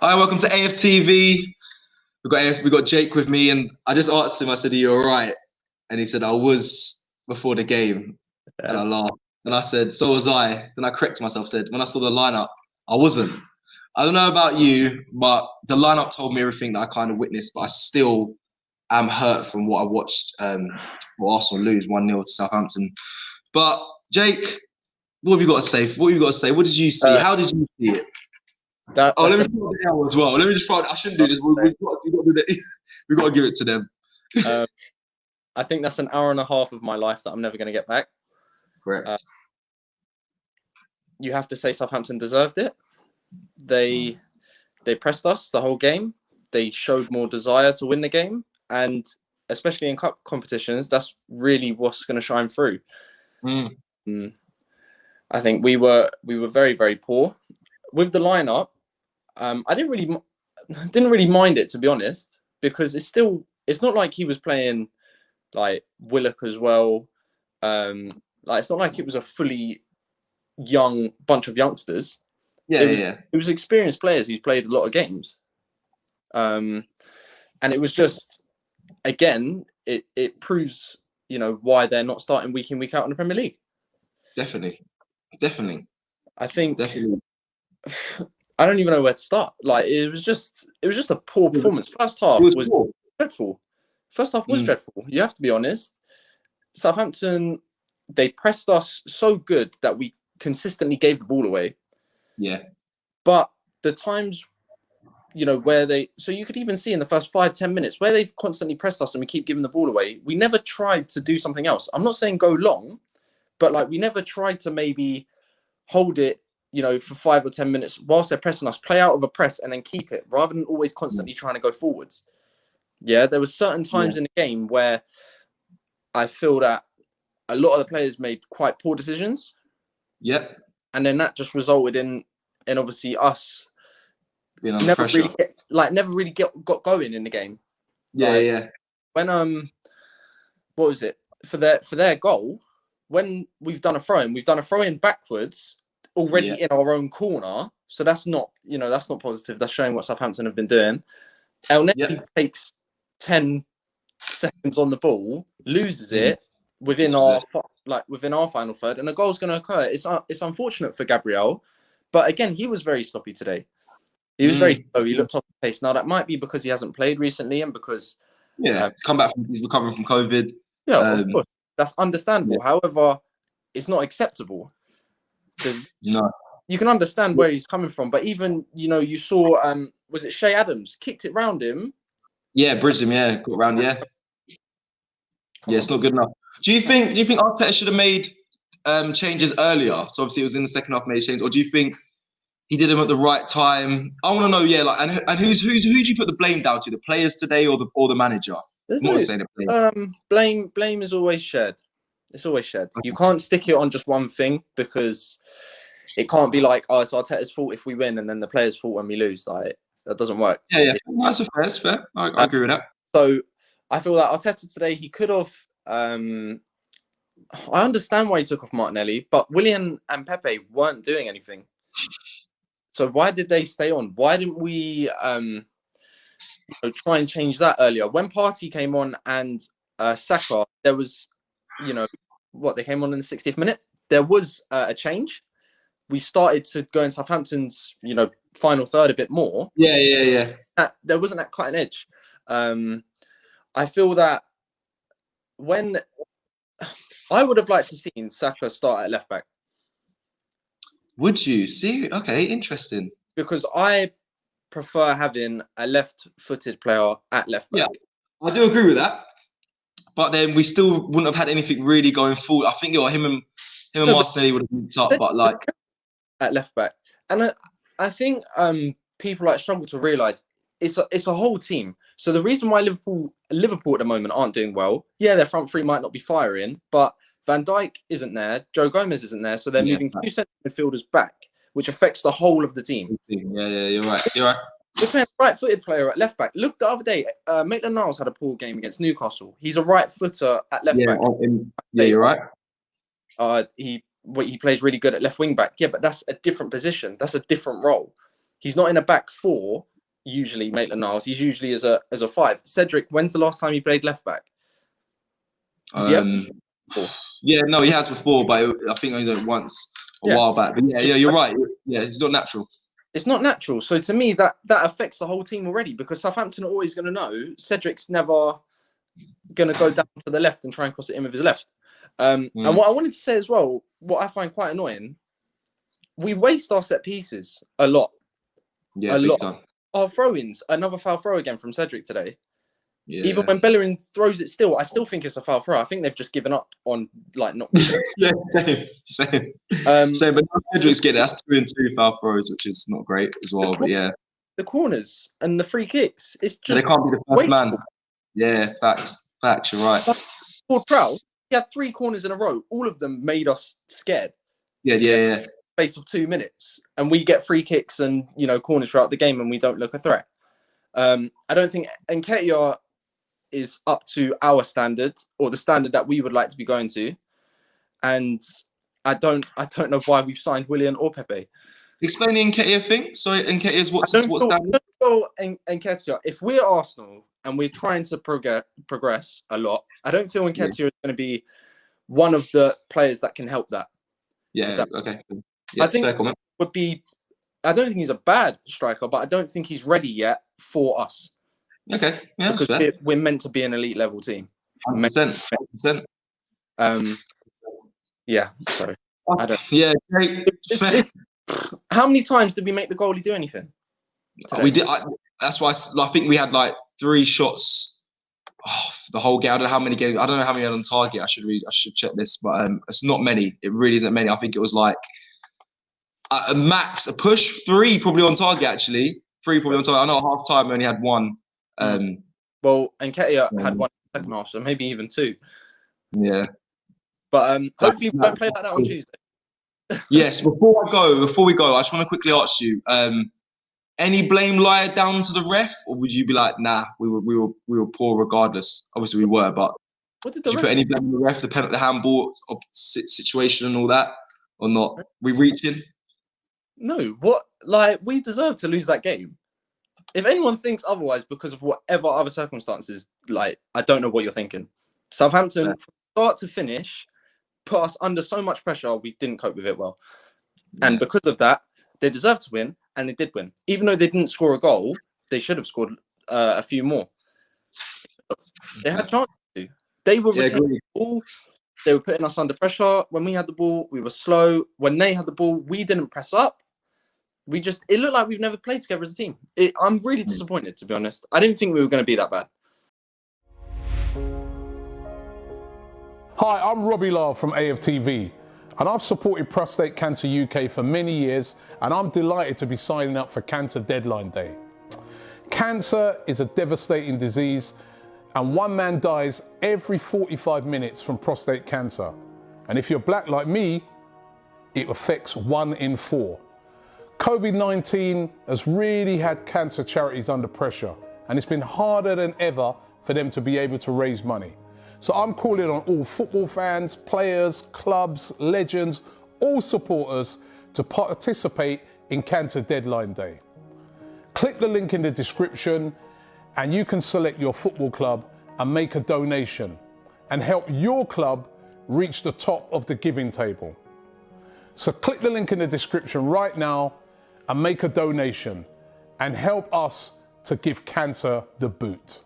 Hi, welcome to AFTV. We got Jake with me, and I just asked him. I said, "Are you all right?" And he said, "I was before the game," and I laughed. And I said, "So was I." Then I corrected myself. Said, "When I saw the lineup, I wasn't." I don't know about you, but the lineup told me everything that I kind of witnessed. But I still am hurt from what I watched. Arsenal lose 1-0 to Southampton. But Jake, what have you got to say? What have you got to say? What did you see? How did you see it? Let me throw the L as well. Let me just throw it. I shouldn't do this. We got to do that. We got to give it to them. I think that's an hour and a half of my life that I'm never going to get back. Correct. You have to say Southampton deserved it. They pressed us the whole game. They showed more desire to win the game, and especially in cup competitions, that's really what's going to shine through. I think we were very, very poor with the lineup. I didn't really mind it, to be honest, because it's not like he was playing like Willock as well. It's not like it was a fully young bunch of youngsters. It was experienced players who's played a lot of games. And it was just, again, it proves, why they're not starting week in, week out in the Premier League. Definitely. I think I don't even know where to start. Like it was just a poor performance. First half was dreadful. First half was dreadful. You have to be honest. Southampton, they pressed us so good that we consistently gave the ball away. Yeah. But the times, so you could even see in the first 5-10 minutes where they've constantly pressed us and we keep giving the ball away, we never tried to do something else. I'm not saying go long, but we never tried to maybe hold it, for 5 or 10 minutes whilst they're pressing us, play out of a press and then keep it rather than always constantly trying to go forwards. Yeah, there were certain times in the game where I feel that a lot of the players made quite poor decisions. Yeah. And then that just resulted in obviously us being under pressure. Never really got going in the game. Yeah. When what was it? For their goal, when we've done a throw-in backwards already in our own corner. So that's not positive. That's showing what Southampton have been doing. El Neni takes 10 seconds on the ball, loses it within our final third, and a goal's going to occur. It's unfortunate for Gabriel, but again, he was very sloppy today. He was very slow. He looked off the pace. Now that might be because he hasn't played recently and because he's recovering from COVID. Yeah, of course, that's understandable. However, it's not acceptable. No, you can understand where he's coming from, but even you saw was it Shea Adams kicked it round him? Yeah, bridged him. Yeah, got round. Yeah, it's not good enough. Do you think Arteta should have made changes earlier? So obviously it was in the second half made changes, or do you think he did them at the right time? I want to know. Yeah, and who do you put the blame down to? The players today or the manager? Blame is always shared. It's always shared. You can't stick it on just one thing because it can't be like, it's Arteta's fault if we win and then the players' fault when we lose. Like that doesn't work. Yeah. That's fair. I agree with that. So I feel that Arteta today, he could have. I understand why he took off Martinelli, but Willian and Pepe weren't doing anything. So why did they stay on? Why didn't we try and change that earlier? When Partey came on and Saka, there was, they came on in the 60th minute. There was a change. We started to go in Southampton's, final third a bit more. Yeah. There wasn't that cutting edge. I feel that when I would have liked to seen Saka start at left back. Would you? See? Okay, interesting. Because I prefer having a left-footed player at left back. Yeah, I do agree with that. But then we still wouldn't have had anything really going forward. I think him and Martinelli would have moved up, but at left back. And I think people struggle to realise it's a whole team. So the reason why Liverpool at the moment aren't doing well, their front three might not be firing, but Van Dijk isn't there, Joe Gomez isn't there, so they're moving 2 centre midfielders back, which affects the whole of the team. Yeah, you're right. We're playing a right-footed player at left back. Look, the other day, Maitland-Niles had a poor game against Newcastle. He's a right-footer at left back. You're right. He plays really good at left wing back. Yeah, but that's a different position. That's a different role. He's not in a back four usually Maitland-Niles. He's usually as a 5. Cedric, when's the last time he played left back? Yeah, no, he has before, but I think only done it once a while back. But yeah, you're right. Yeah, it's not natural. It's not natural. So to me, that affects the whole team already, because Southampton are always going to know Cedric's never going to go down to the left and try and cross it in with his left. And what I wanted to say as well, what I find quite annoying, we waste our set pieces a lot. Yeah, big time. Our throw-ins, another foul throw again from Cedric today. Yeah. Even when Bellerin throws it still, I still think it's a foul throw. I think they've just given up on not. Yeah, same. But Cedric's getting that's 2 and 2 foul throws, which is not great as well. But yeah, the corners and the free kicks, it's just they can't be the first wasteful. man. Yeah, facts. You're right. Ford Proud, he had 3 corners in a row. All of them made us scared. Yeah. Space of 2 minutes, and we get free kicks and corners throughout the game, and we don't look a threat. I don't think Nketiah is up to our standard, or the standard that we would like to be going to, and I don't know why we've signed Willian or Pepe. Explain the Nketiah thing. So Nketiah's what's standard? Nketiah, if we're Arsenal and we're trying to progress a lot, I don't feel Nketiah is going to be one of the players that can help that. Yeah. Okay. Yeah, I think would be. I don't think he's a bad striker, but I don't think he's ready yet for us. Okay, yeah, because we're meant to be an elite level team. 100%. Yeah, sorry. I don't. Yeah, how many times did we make the goalie do anything? We did. That's why I think we had like 3 shots the whole game. I don't know how many games. I don't know how many had on target. I should check this, but it's not many. It really isn't many. I think it was like a max, a push 3 probably on target actually. 3 probably on target. I know at half time we only had 1. Well, Nketiah had 1 in the second half, so maybe even 2. Yeah. But hopefully we don't play like that on Tuesday. Yes. Before we go, I just want to quickly ask you: any blame lie down to the ref, or would you be like, nah, we were poor regardless? Obviously we were, but did you put any blame on the ref, the penalty, the handball situation, and all that, or not? We reaching? No. What? Like, we deserve to lose that game. If anyone thinks otherwise because of whatever other circumstances, like, I don't know what you're thinking. Southampton, from start to finish, put us under so much pressure, we didn't cope with it well. Yeah. And because of that, they deserved to win, and they did win. Even though they didn't score a goal, they should have scored a few more. They had chances to. They were retaining the ball. They were putting us under pressure. When we had the ball, we were slow. When they had the ball, we didn't press up. It looked like we've never played together as a team. I'm really disappointed, to be honest. I didn't think we were going to be that bad. Hi, I'm Robbie Lyle from AFTV, and I've supported Prostate Cancer UK for many years, and I'm delighted to be signing up for Cancer Deadline Day. Cancer is a devastating disease, and 1 man dies every 45 minutes from prostate cancer. And if you're black like me, it affects 1 in 4. COVID-19 has really had cancer charities under pressure, and it's been harder than ever for them to be able to raise money. So I'm calling on all football fans, players, clubs, legends, all supporters to participate in Cancer Deadline Day. Click the link in the description and you can select your football club and make a donation and help your club reach the top of the giving table. So click the link in the description right now and make a donation and help us to give cancer the boot.